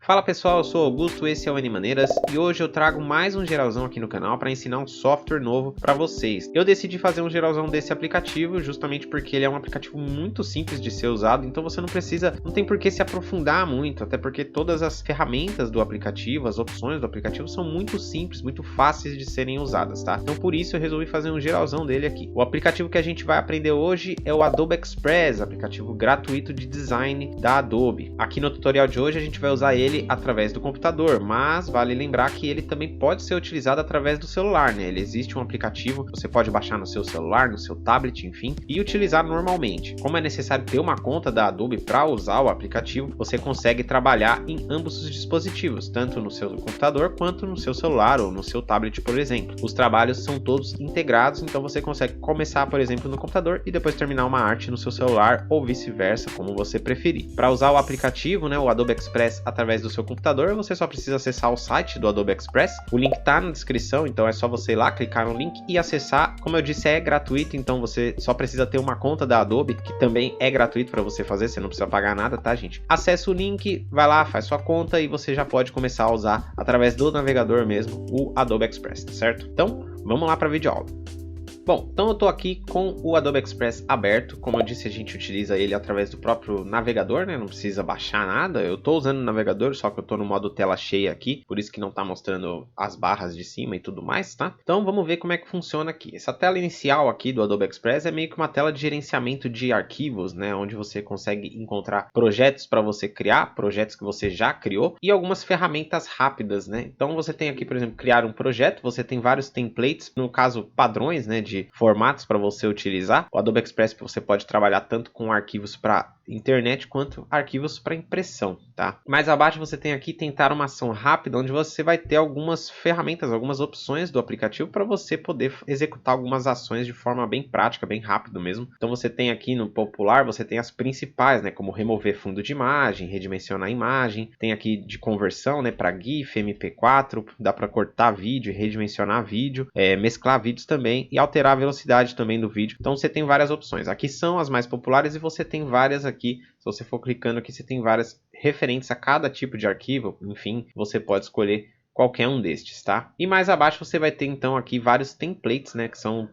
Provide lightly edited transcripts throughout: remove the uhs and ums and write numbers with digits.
Fala pessoal, eu sou Augusto, esse é o Animaneiras e hoje eu trago mais um geralzão aqui no canal para ensinar um software novo para vocês. Eu decidi fazer um geralzão desse aplicativo justamente porque ele é um aplicativo muito simples de ser usado, então você não tem por que se aprofundar muito, até porque todas as ferramentas do aplicativo, as opções do aplicativo são muito simples, muito fáceis de serem usadas, tá? Então por isso eu resolvi fazer um geralzão dele aqui. O aplicativo que a gente vai aprender hoje é o Adobe Express, aplicativo gratuito de design da Adobe. Aqui no tutorial de hoje a gente vai usar ele através do computador, mas vale lembrar que ele também pode ser utilizado através do celular, né? Ele existe um aplicativo que você pode baixar no seu celular, no seu tablet, enfim, e utilizar normalmente. Como é necessário ter uma conta da Adobe para usar o aplicativo, você consegue trabalhar em ambos os dispositivos, tanto no seu computador quanto no seu celular ou no seu tablet, por exemplo. Os trabalhos são todos integrados, então você consegue começar, por exemplo, no computador e depois terminar uma arte no seu celular ou vice-versa, como você preferir. Para usar o aplicativo, né, o Adobe Express através do seu computador, você só precisa acessar o site do Adobe Express. O link tá na descrição, então é só você ir lá, clicar no link e acessar. Como eu disse, é gratuito, então você só precisa ter uma conta da Adobe, que também é gratuito para você fazer, você não precisa pagar nada, tá, gente? Acesse o link, vai lá, faz sua conta e você já pode começar a usar através do navegador mesmo, o Adobe Express, tá certo? Então, vamos lá para a videoaula. Bom, então eu estou aqui com o Adobe Express aberto. Como eu disse, a gente utiliza ele através do próprio navegador, né? Não precisa baixar nada. Eu estou usando o navegador, só que eu estou no modo tela cheia aqui, por isso que não está mostrando as barras de cima e tudo mais, tá? Então vamos ver como é que funciona aqui. Essa tela inicial aqui do Adobe Express é meio que uma tela de gerenciamento de arquivos, né? Onde você consegue encontrar projetos para você criar, projetos que você já criou e algumas ferramentas rápidas, né? Então você tem aqui, por exemplo, criar um projeto, você tem vários templates, no caso padrões, né? De formatos para você utilizar. O Adobe Express você pode trabalhar tanto com arquivos para internet quanto arquivos para impressão, tá? Mais abaixo você tem aqui tentar uma ação rápida, onde você vai ter algumas ferramentas, algumas opções do aplicativo para você poder executar algumas ações de forma bem prática, bem rápido mesmo. Então você tem aqui no popular, você tem as principais, né, como remover fundo de imagem, redimensionar a imagem, tem aqui de conversão, né, para GIF, MP4, dá para cortar vídeo e redimensionar vídeo, mesclar vídeos também e alterar a velocidade também do vídeo. Então você tem várias opções. Aqui são as mais populares e você tem várias aqui. Se você for clicando aqui, você tem várias referentes a cada tipo de arquivo. Enfim, você pode escolher qualquer um destes, tá? E mais abaixo você vai ter então aqui vários templates, né, que são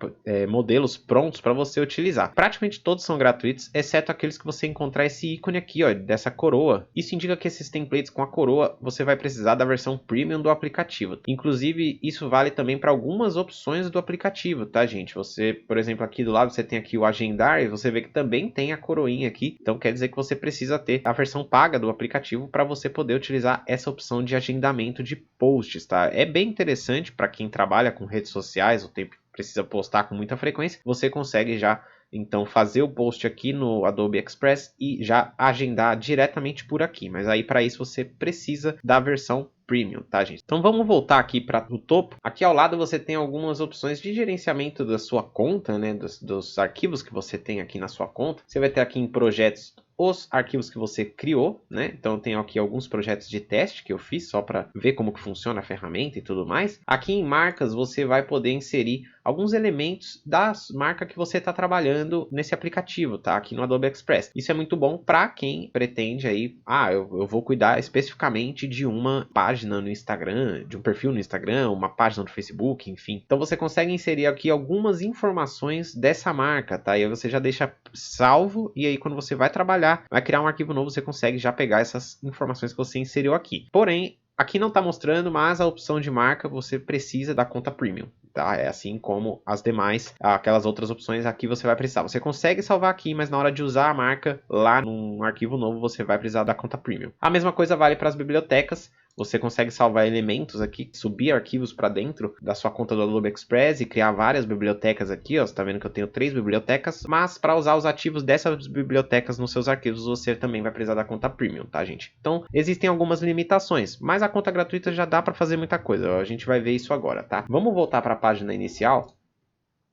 modelos prontos para você utilizar. Praticamente todos são gratuitos, exceto aqueles que você encontrar esse ícone aqui, ó, dessa coroa. Isso indica que esses templates com a coroa você vai precisar da versão premium do aplicativo. Inclusive, isso vale também para algumas opções do aplicativo, tá, gente? Você, por exemplo, aqui do lado você tem aqui o agendar e você vê que também tem a coroinha aqui. Então quer dizer que você precisa ter a versão paga do aplicativo para você poder utilizar essa opção de agendamento de posts, tá? É bem interessante para quem trabalha com redes sociais, o tempo precisa postar com muita frequência, você consegue já então fazer o post aqui no Adobe Express e já agendar diretamente por aqui, mas aí para isso você precisa da versão Premium, tá, gente? Então vamos voltar aqui para o topo. Aqui ao lado você tem algumas opções de gerenciamento da sua conta, né, dos arquivos que você tem aqui na sua conta. Você vai ter aqui em projetos os arquivos que você criou, né? Então eu tenho aqui alguns projetos de teste que eu fiz só para ver como que funciona a ferramenta e tudo mais. Aqui em marcas você vai poder inserir alguns elementos da marca que você está trabalhando nesse aplicativo, tá? Aqui no Adobe Express. Isso é muito bom para quem pretende aí, eu vou cuidar especificamente de uma página no Instagram, de um perfil no Instagram, uma página no Facebook, enfim. Então você consegue inserir aqui algumas informações dessa marca, tá? E aí você já deixa salvo e aí quando você vai trabalhar, vai criar um arquivo novo, você consegue já pegar essas informações que você inseriu aqui. Porém, aqui não está mostrando, mas a opção de marca você precisa da conta Premium, tá? É assim como as demais, aquelas outras opções aqui você vai precisar. Você consegue salvar aqui, mas na hora de usar a marca lá num arquivo novo, você vai precisar da conta Premium. A mesma coisa vale para as bibliotecas. Você consegue salvar elementos aqui, subir arquivos para dentro da sua conta do Adobe Express e criar várias bibliotecas aqui, ó. Você está vendo que eu tenho 3 bibliotecas, mas para usar os ativos dessas bibliotecas nos seus arquivos, você também vai precisar da conta Premium, tá, gente? Então, existem algumas limitações, mas a conta gratuita já dá para fazer muita coisa. A gente vai ver isso agora, tá? Vamos voltar para a página inicial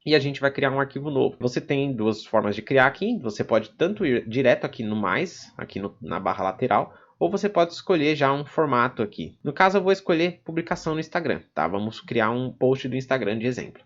e a gente vai criar um arquivo novo. Você tem duas formas de criar aqui. Você pode tanto ir direto aqui no mais, aqui na barra lateral, ou você pode escolher já um formato aqui. No caso, eu vou escolher publicação no Instagram, tá? Vamos criar um post do Instagram de exemplo.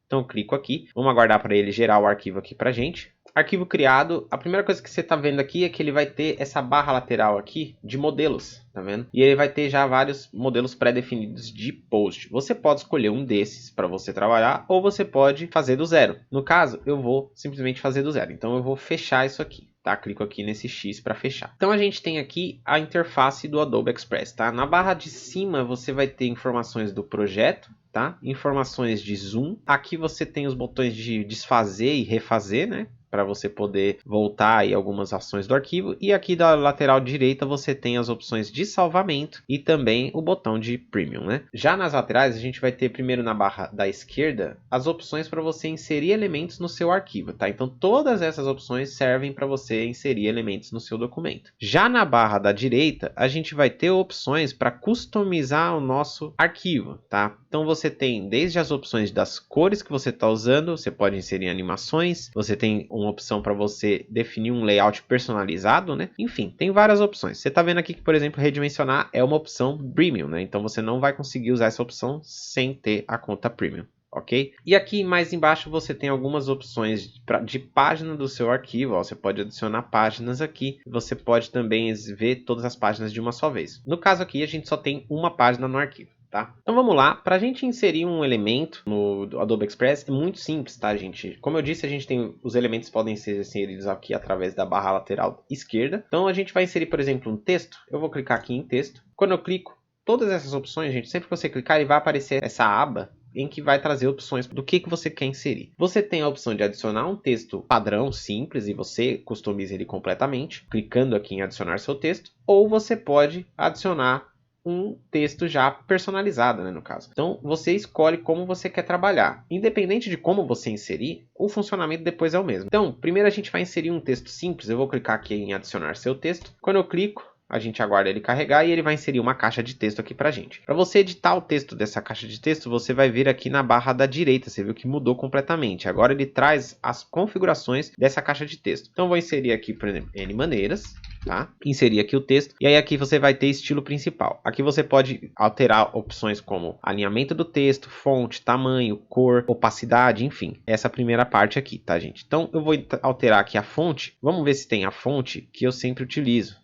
Então, eu clico aqui, vamos aguardar para ele gerar o arquivo aqui para gente. Arquivo criado, a primeira coisa que você está vendo aqui é que ele vai ter essa barra lateral aqui de modelos, tá vendo? E ele vai ter já vários modelos pré-definidos de post. Você pode escolher um desses para você trabalhar ou você pode fazer do zero. No caso, eu vou simplesmente fazer do zero. Então eu vou fechar isso aqui. Tá? Clico aqui nesse X para fechar. Então a gente tem aqui a interface do Adobe Express. Tá? Na barra de cima você vai ter informações do projeto. Tá? Informações de zoom. Aqui você tem os botões de desfazer e refazer, né? Para você poder voltar aí algumas ações do arquivo. E aqui da lateral direita você tem as opções de salvamento e também o botão de Premium, né? Já nas laterais a gente vai ter primeiro na barra da esquerda as opções para você inserir elementos no seu arquivo, tá? Então todas essas opções servem para você inserir elementos no seu documento. Já na barra da direita a gente vai ter opções para customizar o nosso arquivo, tá? Então você tem desde as opções das cores que você está usando, você pode inserir animações, você tem uma opção para você definir um layout personalizado, né? Enfim, tem várias opções. Você está vendo aqui que, por exemplo, redimensionar é uma opção Premium, né? Então você não vai conseguir usar essa opção sem ter a conta Premium. Ok? E aqui mais embaixo você tem algumas opções de página do seu arquivo. Ó, você pode adicionar páginas aqui. Você pode também ver todas as páginas de uma só vez. No caso aqui a gente só tem uma página no arquivo. Tá? Então vamos lá, para a gente inserir um elemento no Adobe Express é muito simples, tá, gente? Como eu disse, a gente tem os elementos podem ser inseridos aqui através da barra lateral esquerda. Então a gente vai inserir, por exemplo, um texto. Eu vou clicar aqui em texto. Quando eu clico, todas essas opções, gente, sempre que você clicar, ele vai aparecer essa aba em que vai trazer opções do que você quer inserir. Você tem a opção de adicionar um texto padrão, simples, e você customiza ele completamente, clicando aqui em adicionar seu texto, ou você pode adicionar um texto já personalizado, né, no caso. Então, você escolhe como você quer trabalhar. Independente de como você inserir, o funcionamento depois é o mesmo. Então, primeiro a gente vai inserir um texto simples. Eu vou clicar aqui em adicionar seu texto. Quando eu clico, a gente aguarda ele carregar e ele vai inserir uma caixa de texto aqui pra gente. Para você editar o texto dessa caixa de texto, você vai vir aqui na barra da direita. Você viu que mudou completamente. Agora ele traz as configurações dessa caixa de texto. Então, eu vou inserir aqui, por exemplo, N maneiras. Tá? Inserir aqui o texto e aí aqui você vai ter estilo principal. Aqui você pode alterar opções como alinhamento do texto, fonte, tamanho, cor, opacidade, enfim. Essa primeira parte aqui, tá, gente? Então eu vou alterar aqui a fonte. Vamos ver se tem a fonte que eu sempre utilizo.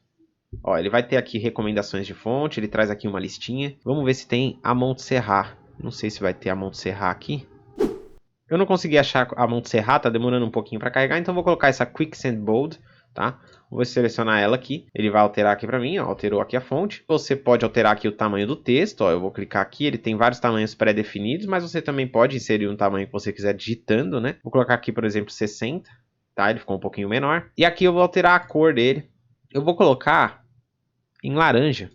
Ó, ele vai ter aqui recomendações de fonte, ele traz aqui uma listinha. Vamos ver se tem a Montserrat. Não sei se vai ter a Montserrat aqui. Eu não consegui achar a Montserrat, tá demorando um pouquinho para carregar, então vou colocar essa Quicksand Bold. Tá? Vou selecionar ela aqui, ele vai alterar aqui para mim, ó, alterou aqui a fonte. Você pode alterar aqui o tamanho do texto, ó, eu vou clicar aqui, ele tem vários tamanhos pré-definidos, mas você também pode inserir um tamanho que você quiser digitando, né? Vou colocar aqui, por exemplo, 60, tá? Ele ficou um pouquinho menor. E aqui eu vou alterar a cor dele. Eu vou colocar em laranja.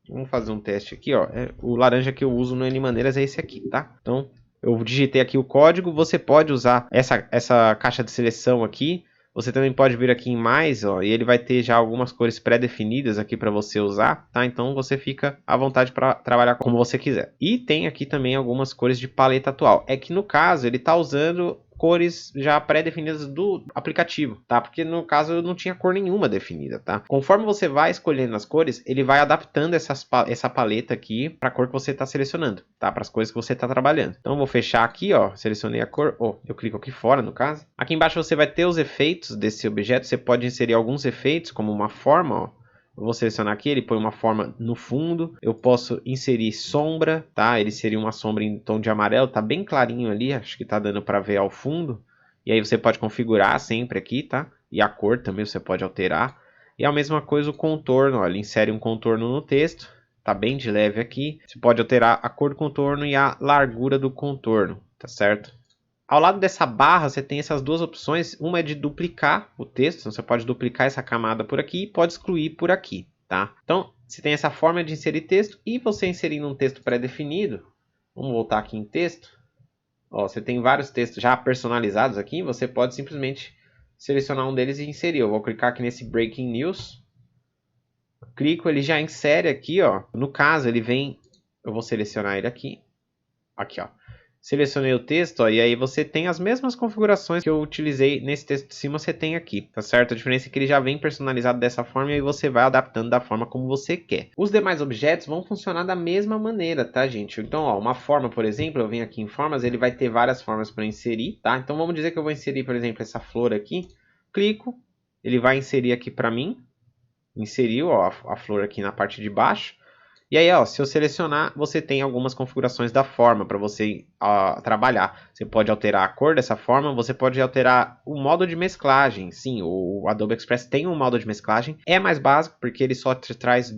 Vamos fazer um teste aqui, ó. O laranja que eu uso no N maneiras é esse aqui, tá? Então, eu digitei aqui o código, você pode usar essa caixa de seleção aqui. Você também pode vir aqui em mais, ó, e ele vai ter já algumas cores pré-definidas aqui para você usar, tá? Então você fica à vontade para trabalhar como você quiser. E tem aqui também algumas cores de paleta atual. É que no caso ele está usando cores já pré-definidas do aplicativo, tá? Porque no caso eu não tinha cor nenhuma definida, tá? Conforme você vai escolhendo as cores, ele vai adaptando essa paleta aqui para a cor que você está selecionando, tá? Para as cores que você está trabalhando. Então eu vou fechar aqui, ó, selecionei a cor, eu clico aqui fora no caso. Aqui embaixo você vai ter os efeitos desse objeto, você pode inserir alguns efeitos como uma forma, ó. Eu vou selecionar aqui, ele põe uma forma no fundo. Eu posso inserir sombra, tá? Ele seria uma sombra em tom de amarelo, tá bem clarinho ali, acho que tá dando para ver ao fundo. E aí você pode configurar sempre aqui, tá? E a cor também você pode alterar. E a mesma coisa o contorno, ó, ele insere um contorno no texto, tá bem de leve aqui. Você pode alterar a cor do contorno e a largura do contorno, tá certo? Ao lado dessa barra você tem essas duas opções, uma é de duplicar o texto, então você pode duplicar essa camada por aqui e pode excluir por aqui, tá? Então você tem essa forma de inserir texto e você inserindo um texto pré-definido, vamos voltar aqui em texto, ó, você tem vários textos já personalizados aqui, você pode simplesmente selecionar um deles e inserir. Eu vou clicar aqui nesse Breaking News, clico, ele já insere aqui, ó, no caso ele vem, eu vou selecionar ele aqui, ó. Selecionei o texto, ó, e aí você tem as mesmas configurações que eu utilizei nesse texto de cima, você tem aqui, tá certo? A diferença é que ele já vem personalizado dessa forma e aí você vai adaptando da forma como você quer. Os demais objetos vão funcionar da mesma maneira, tá, gente? Então, ó, uma forma, por exemplo, eu venho aqui em formas, ele vai ter várias formas para inserir, tá? Então vamos dizer que eu vou inserir, por exemplo, essa flor aqui, clico, ele vai inserir aqui para mim, inseriu, ó, a flor aqui na parte de baixo. E aí, ó, se eu selecionar, você tem algumas configurações da forma para você trabalhar. Você pode alterar a cor dessa forma, você pode alterar o modo de mesclagem. Sim, o Adobe Express tem um modo de mesclagem. É mais básico porque ele só te traz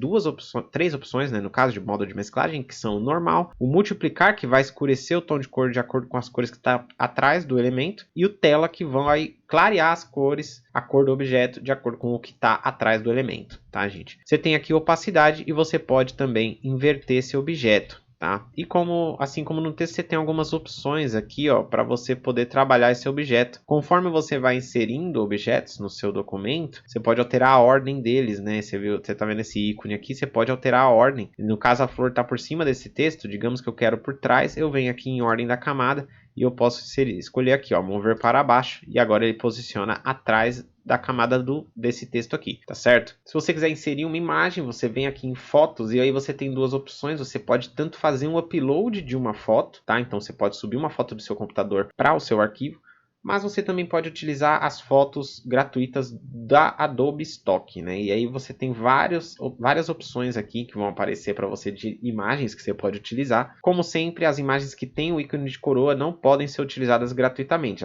três opções, né, no caso de modo de mesclagem, que são o normal, o multiplicar, que vai escurecer o tom de cor de acordo com as cores que está atrás do elemento, e o tela, que vai clarear as cores, a cor do objeto, de acordo com o que está atrás do elemento, tá, gente? Você tem aqui opacidade e você pode também inverter esse objeto, tá? E assim como no texto, você tem algumas opções aqui, ó, para você poder trabalhar esse objeto. Conforme você vai inserindo objetos no seu documento, você pode alterar a ordem deles, né? Você tá vendo esse ícone aqui, você pode alterar a ordem. No caso, a flor está por cima desse texto, digamos que eu quero por trás, eu venho aqui em ordem da camada e eu posso escolher aqui, ó, mover para baixo, e agora ele posiciona atrás da camada desse texto aqui, tá certo? Se você quiser inserir uma imagem, você vem aqui em fotos e aí você tem duas opções. Você pode tanto fazer um upload de uma foto, tá? Então você pode subir uma foto do seu computador para o seu arquivo, mas você também pode utilizar as fotos gratuitas da Adobe Stock, né? E aí você tem várias opções aqui que vão aparecer para você de imagens que você pode utilizar. Como sempre, as imagens que têm o ícone de coroa não podem ser utilizadas gratuitamente.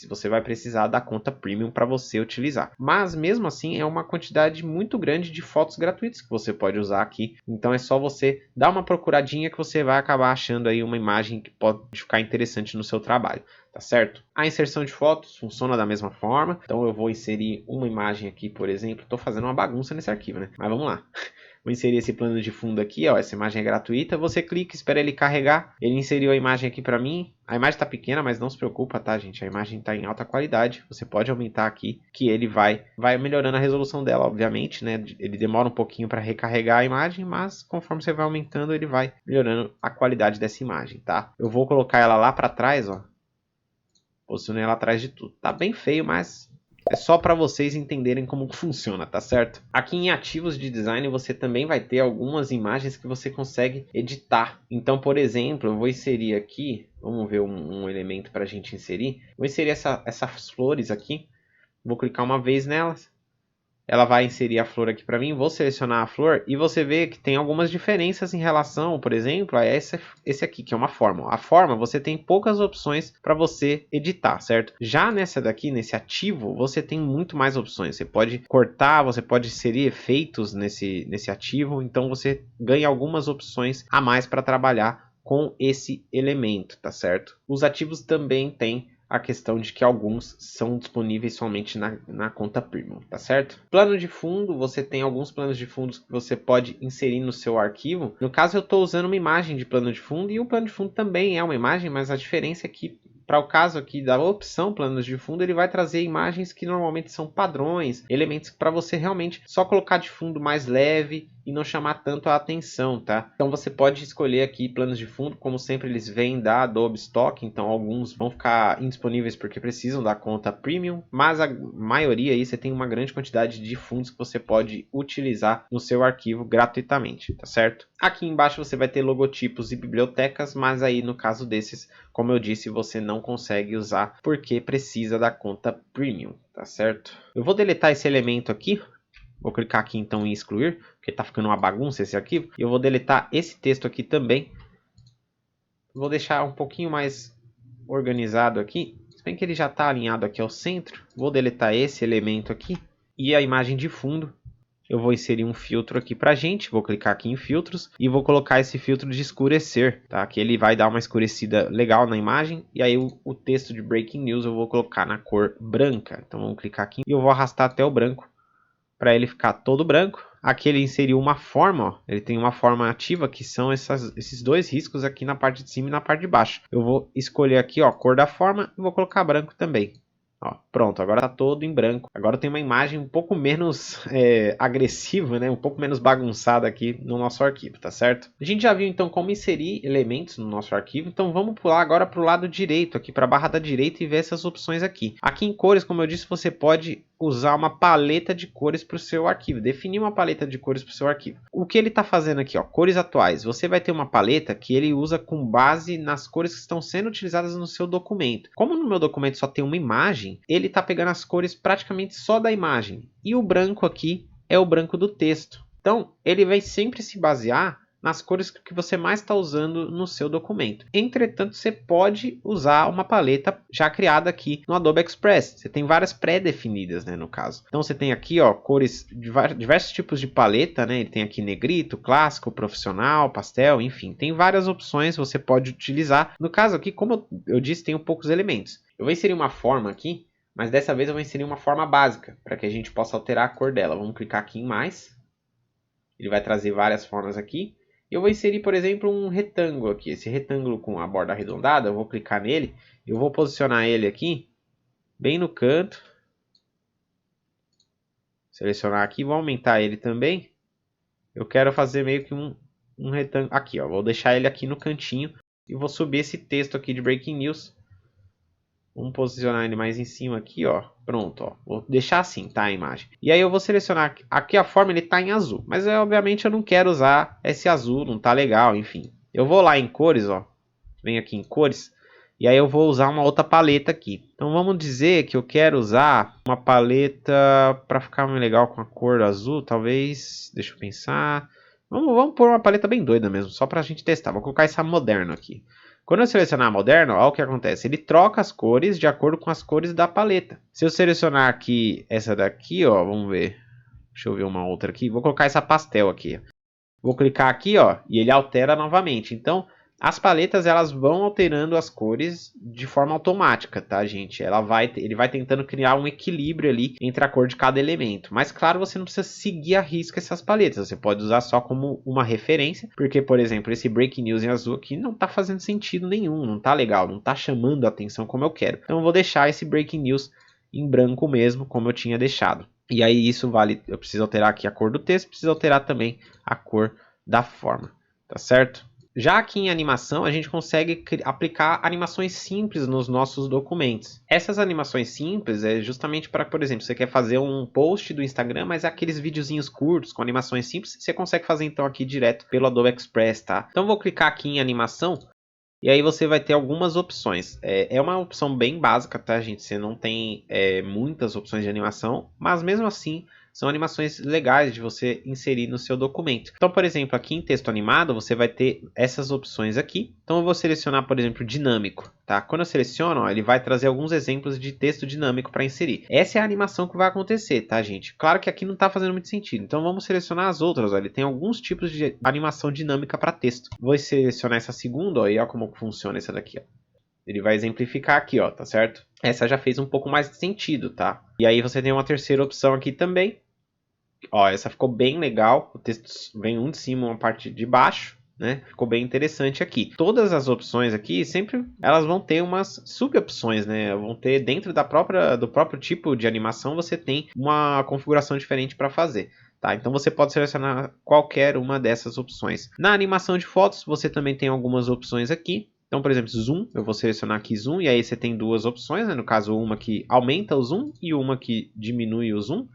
Você vai precisar da conta Premium para você utilizar. Mas mesmo assim, é uma quantidade muito grande de fotos gratuitas que você pode usar aqui. Então é só você dar uma procuradinha que você vai acabar achando aí uma imagem que pode ficar interessante no seu trabalho. Tá certo? A inserção de fotos funciona da mesma forma. Então eu vou inserir uma imagem aqui, por exemplo. Estou fazendo uma bagunça nesse arquivo, né? Mas vamos lá. Vou inserir esse plano de fundo aqui, ó. Essa imagem é gratuita. Você clica, espera ele carregar. Ele inseriu a imagem aqui para mim. A imagem está pequena, mas não se preocupa, tá, gente? A imagem está em alta qualidade. Você pode aumentar aqui, que ele vai melhorando a resolução dela, obviamente, né? Ele demora um pouquinho para recarregar a imagem, mas conforme você vai aumentando, ele vai melhorando a qualidade dessa imagem, tá? Eu vou colocar ela lá para trás, ó. Posicionei ela atrás de tudo. Tá bem feio, mas é só para vocês entenderem como funciona, tá certo? Aqui em ativos de design você também vai ter algumas imagens que você consegue editar. Então, por exemplo, eu vou inserir aqui, vamos ver um elemento para a gente inserir. Vou inserir essas flores aqui. Vou clicar uma vez nelas. Ela vai inserir a flor aqui para mim, vou selecionar a flor e você vê que tem algumas diferenças em relação, por exemplo, a esse aqui, que é uma forma. A forma, você tem poucas opções para você editar, certo? Já nessa daqui, nesse ativo, você tem muito mais opções. Você pode cortar, você pode inserir efeitos nesse ativo, então você ganha algumas opções a mais para trabalhar com esse elemento, tá certo? Os ativos também têm a questão de que alguns são disponíveis somente na conta Premium, tá certo? Plano de fundo, você tem alguns planos de fundos que você pode inserir no seu arquivo. No caso, eu estou usando uma imagem de plano de fundo e o plano de fundo também é uma imagem, mas a diferença é que para o caso aqui da opção planos de fundo, ele vai trazer imagens que normalmente são padrões, elementos para você realmente só colocar de fundo mais leve e não chamar tanto a atenção, tá? Então você pode escolher aqui planos de fundo, como sempre eles vêm da Adobe Stock, então alguns vão ficar indisponíveis porque precisam da conta Premium, mas a maioria aí você tem uma grande quantidade de fundos que você pode utilizar no seu arquivo gratuitamente, tá certo? Aqui embaixo você vai ter logotipos e bibliotecas, mas aí no caso desses, como eu disse, você não consegue usar porque precisa da conta Premium, tá certo? Eu vou deletar esse elemento aqui. Vou clicar aqui então em excluir, porque está ficando uma bagunça esse arquivo. E eu vou deletar esse texto aqui também. Vou deixar um pouquinho mais organizado aqui. Se bem que ele já está alinhado aqui ao centro. Vou deletar esse elemento aqui. E a imagem de fundo. Eu vou inserir um filtro aqui pra gente. Vou clicar aqui em filtros. E vou colocar esse filtro de escurecer. Tá? Que ele vai dar uma escurecida legal na imagem. E aí o texto de Breaking News eu vou colocar na cor branca. Então vamos clicar aqui. E eu vou arrastar até o branco, para ele ficar todo branco. Aqui ele inseriu uma forma, ó. Ele tem uma forma ativa que são esses dois riscos aqui na parte de cima e na parte de baixo. Eu vou escolher aqui, ó, a cor da forma e vou colocar branco também. Ó, pronto, agora tá todo em branco. Agora tem uma imagem um pouco menos agressiva, né? Um pouco menos bagunçada aqui no nosso arquivo, tá certo? A gente já viu então como inserir elementos no nosso arquivo, então vamos pular agora para o lado direito, aqui para a barra da direita e ver essas opções aqui. Aqui em cores, como eu disse, você pode usar uma paleta de cores para o seu arquivo, definir uma paleta de cores para o seu arquivo. O que ele está fazendo aqui, ó, cores atuais, você vai ter uma paleta que ele usa com base nas cores que estão sendo utilizadas no seu documento. Como no meu documento só tem uma imagem, ele está pegando as cores praticamente só da imagem, e o branco aqui é o branco do texto. Então, ele vai sempre se basear nas cores que você mais está usando no seu documento. Entretanto, você pode usar uma paleta já criada aqui no Adobe Express. Você tem várias pré-definidas, né, no caso. Então você tem aqui, ó, cores de diversos tipos de paleta, né? Ele tem aqui negrito, clássico, profissional, pastel, enfim. Tem várias opções que você pode utilizar. No caso aqui, como eu disse, tem poucos elementos. Eu vou inserir uma forma aqui, mas dessa vez eu vou inserir uma forma básica, para que a gente possa alterar a cor dela. Vamos clicar aqui em mais. Ele vai trazer várias formas aqui. Eu vou inserir, por exemplo, um retângulo aqui. Esse retângulo com a borda arredondada, eu vou clicar nele. Eu vou posicionar ele aqui, bem no canto. Selecionar aqui, vou aumentar ele também. Eu quero fazer meio que um retângulo. Aqui, ó, vou deixar ele aqui no cantinho. E vou subir esse texto aqui de Breaking News. Vamos posicionar ele mais em cima aqui, ó. Pronto, ó. Vou deixar assim, tá, a imagem. E aí eu vou selecionar aqui a forma, ele tá em azul. Mas obviamente eu não quero usar esse azul, não tá legal, enfim. Eu vou lá em cores, ó. Venho aqui em cores. E aí eu vou usar uma outra paleta aqui. Então vamos dizer que eu quero usar uma paleta para ficar mais legal com a cor azul. Talvez, deixa eu pensar. Vamos pôr uma paleta bem doida mesmo, só pra gente testar. Vou colocar essa moderno aqui. Quando eu selecionar moderno, olha o que acontece. Ele troca as cores de acordo com as cores da paleta. Se eu selecionar aqui essa daqui, ó, vamos ver. Deixa eu ver uma outra aqui. Vou colocar essa pastel aqui. Vou clicar aqui, ó, e ele altera novamente. Então, as paletas elas vão alterando as cores de forma automática, tá, gente? Ele vai tentando criar um equilíbrio ali entre a cor de cada elemento. Mas, claro, você não precisa seguir à risca essas paletas. Você pode usar só como uma referência. Porque, por exemplo, esse Breaking News em azul aqui não tá fazendo sentido nenhum. Não tá legal, não tá chamando a atenção como eu quero. Então, eu vou deixar esse Breaking News em branco mesmo, como eu tinha deixado. E aí, isso vale... Eu preciso alterar aqui a cor do texto. Preciso alterar também a cor da forma. Tá certo? Já aqui em animação, a gente consegue aplicar animações simples nos nossos documentos. Essas animações simples é justamente para, por exemplo, você quer fazer um post do Instagram, mas é aqueles videozinhos curtos com animações simples, você consegue fazer então aqui direto pelo Adobe Express, tá? Então vou clicar aqui em animação e aí você vai ter algumas opções. É uma opção bem básica, tá, gente? Você não tem muitas opções de animação, mas mesmo assim são animações legais de você inserir no seu documento. Então, por exemplo, aqui em texto animado, você vai ter essas opções aqui. Então, eu vou selecionar, por exemplo, dinâmico. Tá? Quando eu seleciono, ó, ele vai trazer alguns exemplos de texto dinâmico para inserir. Essa é a animação que vai acontecer, tá, gente? Claro que aqui não está fazendo muito sentido. Então, vamos selecionar as outras. Ó. Ele tem alguns tipos de animação dinâmica para texto. Vou selecionar essa segunda, ó, e olha como funciona essa daqui, ó. Ele vai exemplificar aqui, ó, tá certo? Essa já fez um pouco mais de sentido, tá? E aí você tem uma terceira opção aqui também. Ó, essa ficou bem legal. O texto vem um de cima, uma parte de baixo, né? Ficou bem interessante aqui. Todas as opções aqui, sempre elas vão ter umas sub-opções, né? Vão ter dentro do próprio tipo de animação, você tem uma configuração diferente para fazer. Tá, então você pode selecionar qualquer uma dessas opções. Na animação de fotos, você também tem algumas opções aqui. Então, por exemplo, zoom, eu vou selecionar aqui zoom, e aí você tem duas opções, né? No caso, uma que aumenta o zoom e uma que diminui o zoom.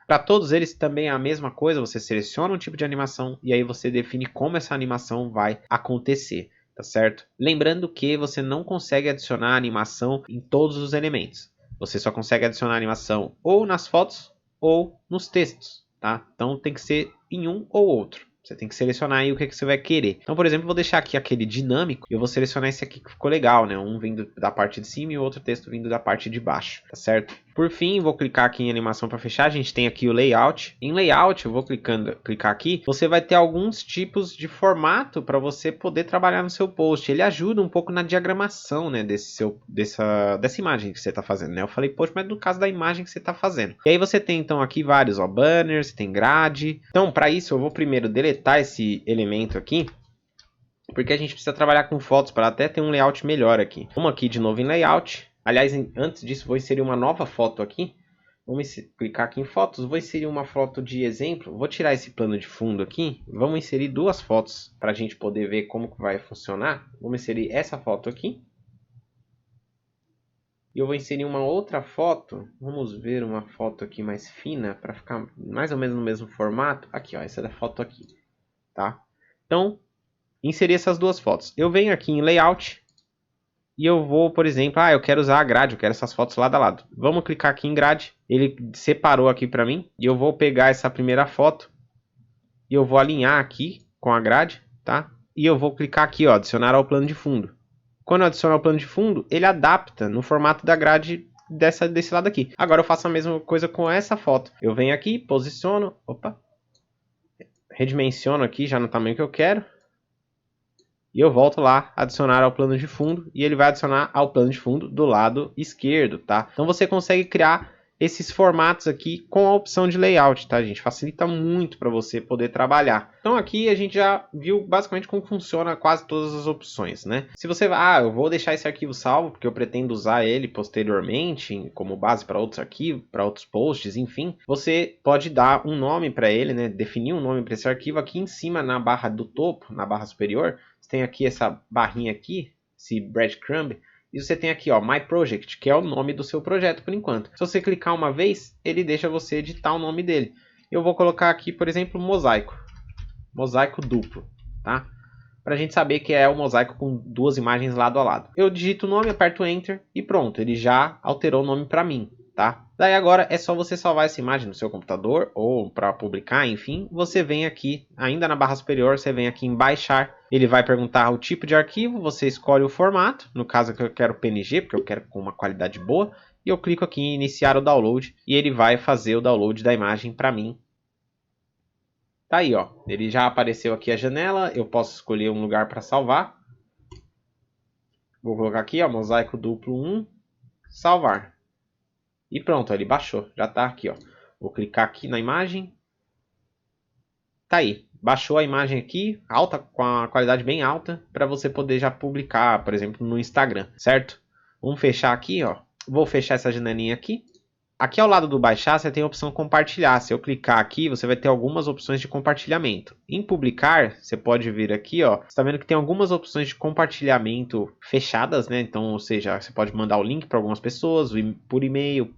Para todos eles também é a mesma coisa, você seleciona um tipo de animação e aí você define como essa animação vai acontecer, tá certo? Lembrando que você não consegue adicionar animação em todos os elementos. Você só consegue adicionar animação ou nas fotos ou nos textos, tá? Então tem que ser em um ou outro. Você tem que selecionar aí o que você vai querer. Então, por exemplo, eu vou deixar aqui aquele dinâmico. Eu vou selecionar esse aqui que ficou legal, né? Um vindo da parte de cima e o outro texto vindo da parte de baixo, tá certo? Por fim, vou clicar aqui em animação para fechar. A gente tem aqui o layout. Em layout, eu vou clicar aqui. Você vai ter alguns tipos de formato para você poder trabalhar no seu post. Ele ajuda um pouco na diagramação, né, dessa imagem que você está fazendo, né? Eu falei post, mas no caso da imagem que você está fazendo. E aí você tem então aqui vários, ó, banners, tem grade. Então, para isso, eu vou primeiro deletar esse elemento aqui, porque a gente precisa trabalhar com fotos para até ter um layout melhor aqui. Vamos aqui de novo em layout. Aliás, antes disso, vou inserir uma nova foto aqui. Vamos clicar aqui em fotos, vou inserir uma foto de exemplo. Vou tirar esse plano de fundo aqui. Vamos inserir duas fotos para a gente poder ver como que vai funcionar. Vamos inserir essa foto aqui. E eu vou inserir uma outra foto. Vamos ver uma foto aqui mais fina para ficar mais ou menos no mesmo formato. Aqui, ó, essa é da foto aqui, tá? Então, inserir essas duas fotos. Eu venho aqui em Layout e eu vou, por exemplo, eu quero usar a grade, eu quero essas fotos lado a lado. Vamos clicar aqui em grade. Ele separou aqui para mim e eu vou pegar essa primeira foto e eu vou alinhar aqui com a grade, tá? E eu vou clicar aqui, ó, adicionar ao plano de fundo. Quando eu adicionar o plano de fundo, ele adapta no formato da grade desse lado aqui. Agora eu faço a mesma coisa com essa foto. Eu venho aqui, posiciono, redimensiono aqui já no tamanho que eu quero. E eu volto lá, adicionar ao plano de fundo. E ele vai adicionar ao plano de fundo do lado esquerdo, tá? Então você consegue criar esses formatos aqui com a opção de layout, tá, gente? Facilita muito para você poder trabalhar. Então aqui a gente já viu basicamente como funciona quase todas as opções, né? Se você eu vou deixar esse arquivo salvo porque eu pretendo usar ele posteriormente como base para outros arquivos, para outros posts, enfim, você pode dar um nome para ele, né? Definir um nome para esse arquivo aqui em cima na barra do topo, na barra superior. Você tem aqui essa barrinha aqui, esse breadcrumb. E você tem aqui, ó, My Project, que é o nome do seu projeto por enquanto. Se você clicar uma vez, ele deixa você editar o nome dele. Eu vou colocar aqui, por exemplo, mosaico. Mosaico duplo, tá? Pra gente saber que é o mosaico com duas imagens lado a lado. Eu digito o nome, aperto Enter e pronto. Ele já alterou o nome pra mim, tá? Daí agora é só você salvar essa imagem no seu computador ou para publicar, enfim. Você vem aqui, ainda na barra superior, você vem aqui em baixar. Ele vai perguntar o tipo de arquivo, você escolhe o formato. No caso aqui eu quero PNG, porque eu quero com uma qualidade boa. E eu clico aqui em iniciar o download e ele vai fazer o download da imagem para mim. Tá aí, ó. Ele já apareceu aqui a janela. Eu posso escolher um lugar para salvar. Vou colocar aqui, ó, mosaico duplo 1, salvar. E pronto, ele baixou. Já tá aqui, ó. Vou clicar aqui na imagem. Tá aí. Baixou a imagem aqui, alta, com a qualidade bem alta, para você poder já publicar, por exemplo, no Instagram, certo? Vamos fechar aqui, ó. Vou fechar essa janelinha aqui. Aqui ao lado do baixar, você tem a opção compartilhar. Se eu clicar aqui, você vai ter algumas opções de compartilhamento. Em publicar, você pode vir aqui, ó. Você está vendo que tem algumas opções de compartilhamento fechadas, né? Então, ou seja, você pode mandar o link para algumas pessoas, por e-mail,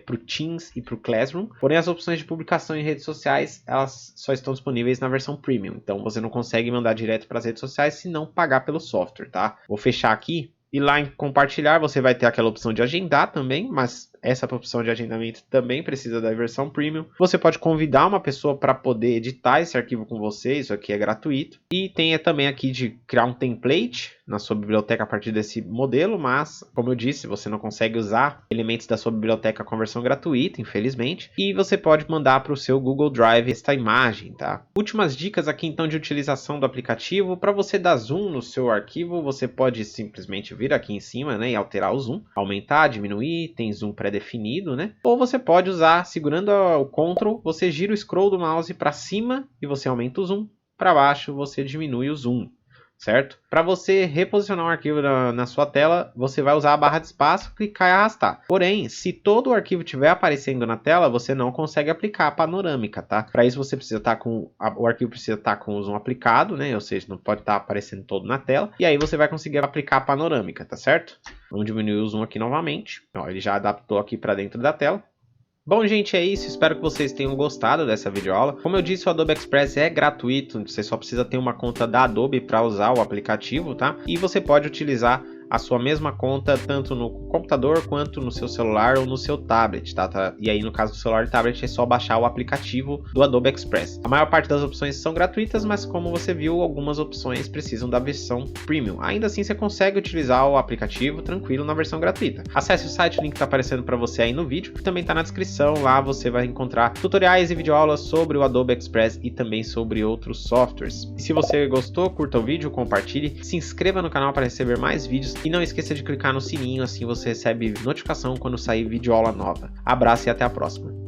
para o Teams e para o Classroom. Porém, as opções de publicação em redes sociais, elas só estão disponíveis na versão Premium. Então, você não consegue mandar direto para as redes sociais se não pagar pelo software, tá? Vou fechar aqui. E lá em compartilhar você vai ter aquela opção de agendar também, mas essa opção de agendamento também precisa da versão Premium. Você pode convidar uma pessoa para poder editar esse arquivo com você, isso aqui é gratuito. E tem também aqui de criar um template na sua biblioteca a partir desse modelo, mas como eu disse, você não consegue usar elementos da sua biblioteca com a versão gratuita, infelizmente. E você pode mandar para o seu Google Drive esta imagem, tá? Últimas dicas aqui então de utilização do aplicativo. Para você dar zoom no seu arquivo, você pode simplesmente vir aqui em cima, né, e alterar o zoom, aumentar, diminuir, tem zoom pré-definido, né? Ou você pode usar, segurando o Ctrl, você gira o scroll do mouse para cima e você aumenta o zoom, para baixo você diminui o zoom, certo? Para você reposicionar um arquivo na sua tela, você vai usar a barra de espaço, clicar e arrastar. Porém, se todo o arquivo estiver aparecendo na tela, você não consegue aplicar a panorâmica, tá? Para isso você precisa estar o arquivo precisa estar com o zoom aplicado, né? Ou seja, não pode estar aparecendo todo na tela. E aí você vai conseguir aplicar a panorâmica, tá certo? Vamos diminuir o zoom aqui novamente. Ó, ele já adaptou aqui para dentro da tela. Bom, gente, é isso. Espero que vocês tenham gostado dessa videoaula. Como eu disse, o Adobe Express é gratuito. Você só precisa ter uma conta da Adobe para usar o aplicativo, tá? E você pode utilizar a sua mesma conta tanto no computador quanto no seu celular ou no seu tablet, tá? E aí no caso do celular e tablet é só baixar o aplicativo do Adobe Express. A maior parte das opções são gratuitas, mas como você viu, algumas opções precisam da versão Premium. Ainda assim você consegue utilizar o aplicativo tranquilo na versão gratuita. Acesse o site, o link está aparecendo para você aí no vídeo, que também está na descrição. Lá você vai encontrar tutoriais e videoaulas sobre o Adobe Express e também sobre outros softwares. E se você gostou, curta o vídeo, compartilhe, se inscreva no canal para receber mais vídeos. E não esqueça de clicar no sininho, assim você recebe notificação quando sair videoaula nova. Abraço e até a próxima.